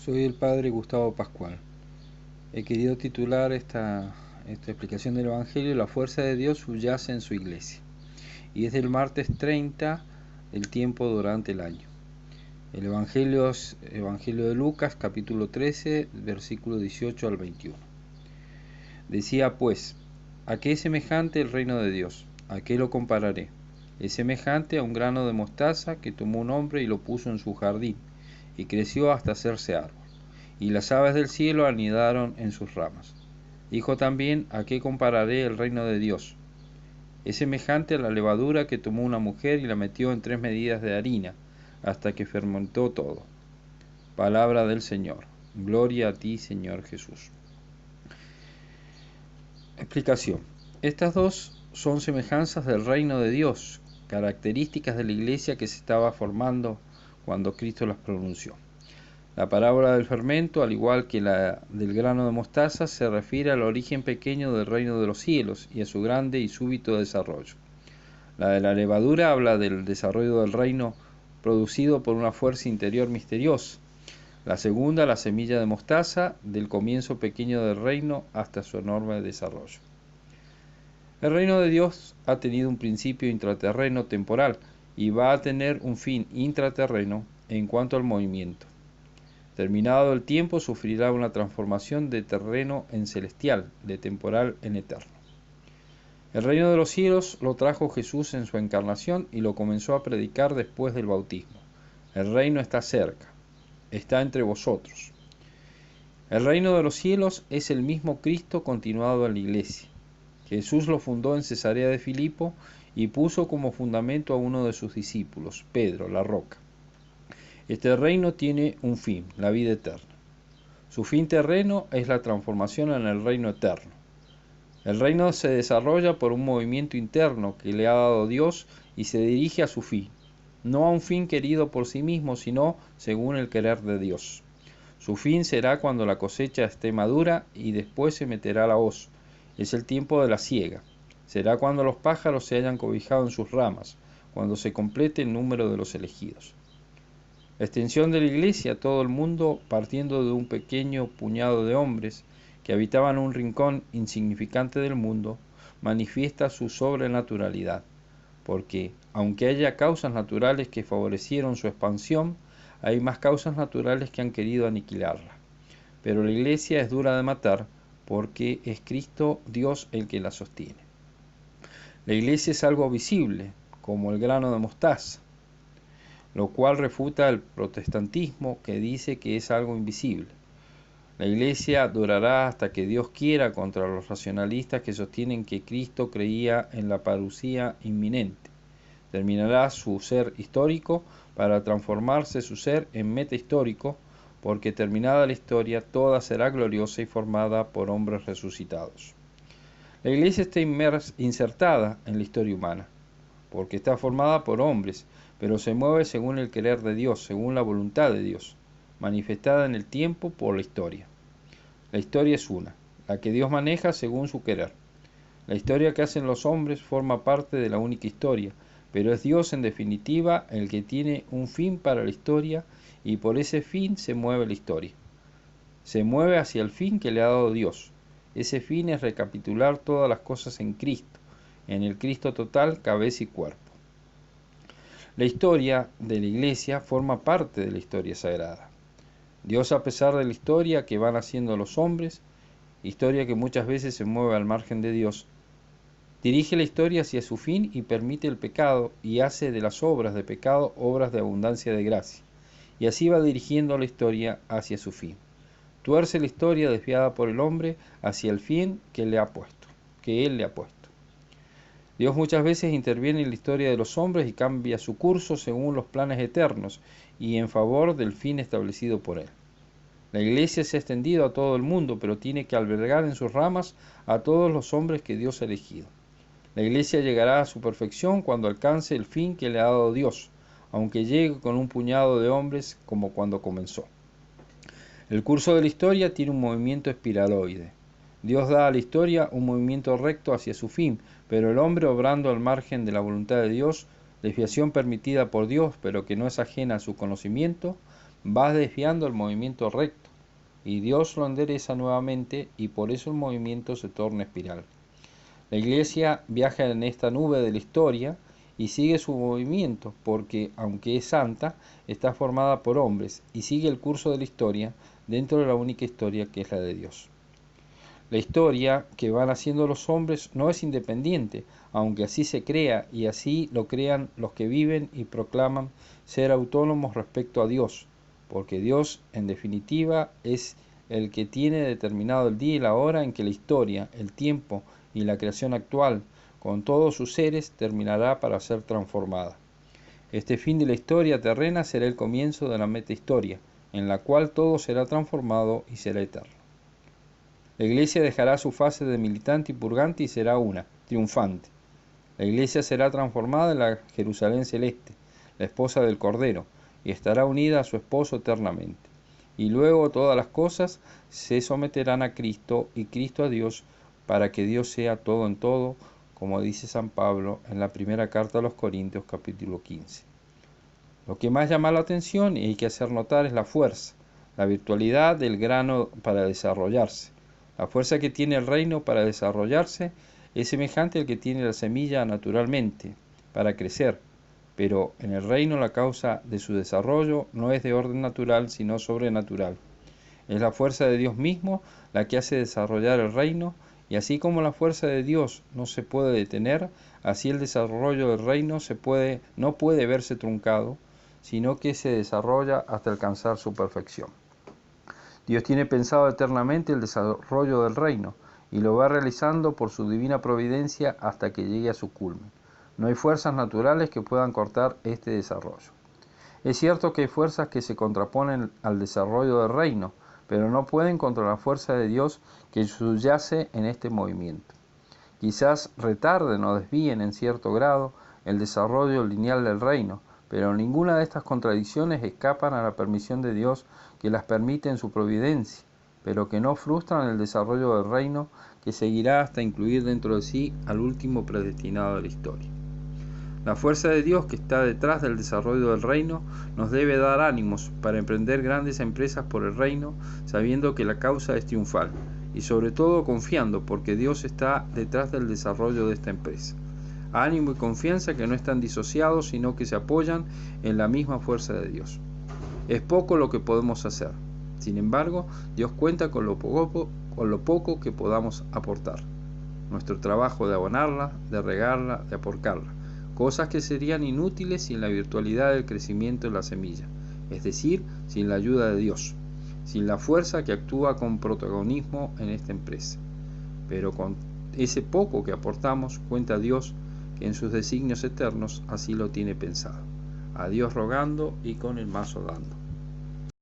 Soy el padre Gustavo Pascual. He querido titular esta explicación del Evangelio "La fuerza de Dios subyace en su iglesia", y es del martes 30 del tiempo durante el año. El Evangelio es Evangelio de Lucas, capítulo 13, versículo 18 al 21. Decía pues: ¿a qué es semejante el reino de Dios? ¿A qué lo compararé? Es semejante a un grano de mostaza que tomó un hombre y lo puso en su jardín, y creció hasta hacerse árbol, y las aves del cielo anidaron en sus ramas. Dijo también: ¿a qué compararé el reino de Dios? Es semejante a la levadura que tomó una mujer y la metió en 3 medidas de harina, hasta que fermentó todo. Palabra del Señor. Gloria a ti, Señor Jesús. Explicación. Estas dos son semejanzas del reino de Dios, características de la iglesia que se estaba formando cuando Cristo las pronunció. La parábola del fermento, al igual que la del grano de mostaza, se refiere al origen pequeño del reino de los cielos y a su grande y súbito desarrollo. La de la levadura habla del desarrollo del reino producido por una fuerza interior misteriosa. La segunda, la semilla de mostaza, del comienzo pequeño del reino hasta su enorme desarrollo. El reino de Dios ha tenido un principio intraterreno temporal y va a tener un fin intraterreno en cuanto al movimiento. Terminado el tiempo, sufrirá una transformación de terreno en celestial, de temporal en eterno. El reino de los cielos lo trajo Jesús en su encarnación y lo comenzó a predicar después del bautismo. El reino está cerca, está entre vosotros. El reino de los cielos es el mismo Cristo continuado en la iglesia. Jesús lo fundó en Cesarea de Filipo y puso como fundamento a uno de sus discípulos, Pedro, la roca. Este reino tiene un fin, la vida eterna. Su fin terreno es la transformación en el reino eterno. El reino se desarrolla por un movimiento interno que le ha dado Dios y se dirige a su fin, no a un fin querido por sí mismo, sino según el querer de Dios. Su fin será cuando la cosecha esté madura y después se meterá la hoz. Es el tiempo de la siega. Será cuando los pájaros se hayan cobijado en sus ramas, cuando se complete el número de los elegidos. La extensión de la iglesia a todo el mundo, partiendo de un pequeño puñado de hombres que habitaban un rincón insignificante del mundo, manifiesta su sobrenaturalidad, porque, aunque haya causas naturales que favorecieron su expansión, hay más causas naturales que han querido aniquilarla. Pero la iglesia es dura de matar, porque es Cristo Dios el que la sostiene. La iglesia es algo visible, como el grano de mostaza, lo cual refuta el protestantismo que dice que es algo invisible. La iglesia durará hasta que Dios quiera contra los racionalistas que sostienen que Cristo creía en la parucía inminente. Terminará su ser histórico para transformarse su ser en metahistórico, porque terminada la historia toda será gloriosa y formada por hombres resucitados. La iglesia está insertada en la historia humana, porque está formada por hombres, pero se mueve según el querer de Dios, según la voluntad de Dios, manifestada en el tiempo por la historia. La historia es una, la que Dios maneja según su querer. La historia que hacen los hombres forma parte de la única historia, pero es Dios en definitiva el que tiene un fin para la historia y por ese fin se mueve la historia. Se mueve hacia el fin que le ha dado Dios. Ese fin es recapitular todas las cosas en Cristo, en el Cristo total, cabeza y cuerpo. La historia de la iglesia forma parte de la historia sagrada. Dios, a pesar de la historia que van haciendo los hombres, historia que muchas veces se mueve al margen de Dios, dirige la historia hacia su fin y permite el pecado y hace de las obras de pecado obras de abundancia de gracia. Y así va dirigiendo la historia hacia su fin. Tuerce la historia desviada por el hombre hacia el fin que él le ha puesto. Dios muchas veces interviene en la historia de los hombres y cambia su curso según los planes eternos y en favor del fin establecido por él. La iglesia se ha extendido a todo el mundo, pero tiene que albergar en sus ramas a todos los hombres que Dios ha elegido. La iglesia llegará a su perfección cuando alcance el fin que le ha dado Dios, aunque llegue con un puñado de hombres como cuando comenzó. El curso de la historia tiene un movimiento espiraloide. Dios da a la historia un movimiento recto hacia su fin, pero el hombre, obrando al margen de la voluntad de Dios, desviación permitida por Dios pero que no es ajena a su conocimiento, vas desviando el movimiento recto, y Dios lo endereza nuevamente y por eso el movimiento se torna espiral. La Iglesia viaja en esta nube de la historia y sigue su movimiento porque, aunque es santa, está formada por hombres y sigue el curso de la historia dentro de la única historia que es la de Dios. La historia que van haciendo los hombres no es independiente, aunque así se crea y así lo crean los que viven y proclaman ser autónomos respecto a Dios, porque Dios, en definitiva, es el que tiene determinado el día y la hora en que la historia, el tiempo y la creación actual, con todos sus seres, terminará para ser transformada. Este fin de la historia terrena será el comienzo de la metahistoria, en la cual todo será transformado y será eterno. La Iglesia dejará su fase de militante y purgante y será una, triunfante. La Iglesia será transformada en la Jerusalén celeste, la esposa del Cordero, y estará unida a su esposo eternamente. Y luego todas las cosas se someterán a Cristo y Cristo a Dios, para que Dios sea todo en todo, como dice San Pablo en la primera carta a los Corintios capítulo 15. Lo que más llama la atención y hay que hacer notar es la fuerza, la virtualidad del grano para desarrollarse. La fuerza que tiene el reino para desarrollarse es semejante al que tiene la semilla naturalmente, para crecer, pero en el reino la causa de su desarrollo no es de orden natural, sino sobrenatural. Es la fuerza de Dios mismo la que hace desarrollar el reino, y así como la fuerza de Dios no se puede detener, así el desarrollo del reino no puede verse truncado, sino que se desarrolla hasta alcanzar su perfección. Dios tiene pensado eternamente el desarrollo del reino y lo va realizando por su divina providencia hasta que llegue a su culmen. No hay fuerzas naturales que puedan cortar este desarrollo. Es cierto que hay fuerzas que se contraponen al desarrollo del reino, pero no pueden contra la fuerza de Dios que subyace en este movimiento. Quizás retarden o desvíen en cierto grado el desarrollo lineal del reino, pero ninguna de estas contradicciones escapan a la permisión de Dios que las permite en su providencia, pero que no frustran el desarrollo del reino que seguirá hasta incluir dentro de sí al último predestinado de la historia. La fuerza de Dios que está detrás del desarrollo del reino nos debe dar ánimos para emprender grandes empresas por el reino, sabiendo que la causa es triunfal, y sobre todo confiando porque Dios está detrás del desarrollo de esta empresa. Ánimo y confianza que no están disociados, sino que se apoyan en la misma fuerza de Dios. Es poco lo que podemos hacer. Sin embargo, Dios cuenta con lo poco que podamos aportar. Nuestro trabajo de abonarla, de regarla, de aporcarla. Cosas que serían inútiles sin la virtualidad del crecimiento de la semilla, es decir, sin la ayuda de Dios, sin la fuerza que actúa con protagonismo en esta empresa. Pero con ese poco que aportamos, cuenta Dios que en sus designios eternos así lo tiene pensado. A Dios rogando y con el mazo dando.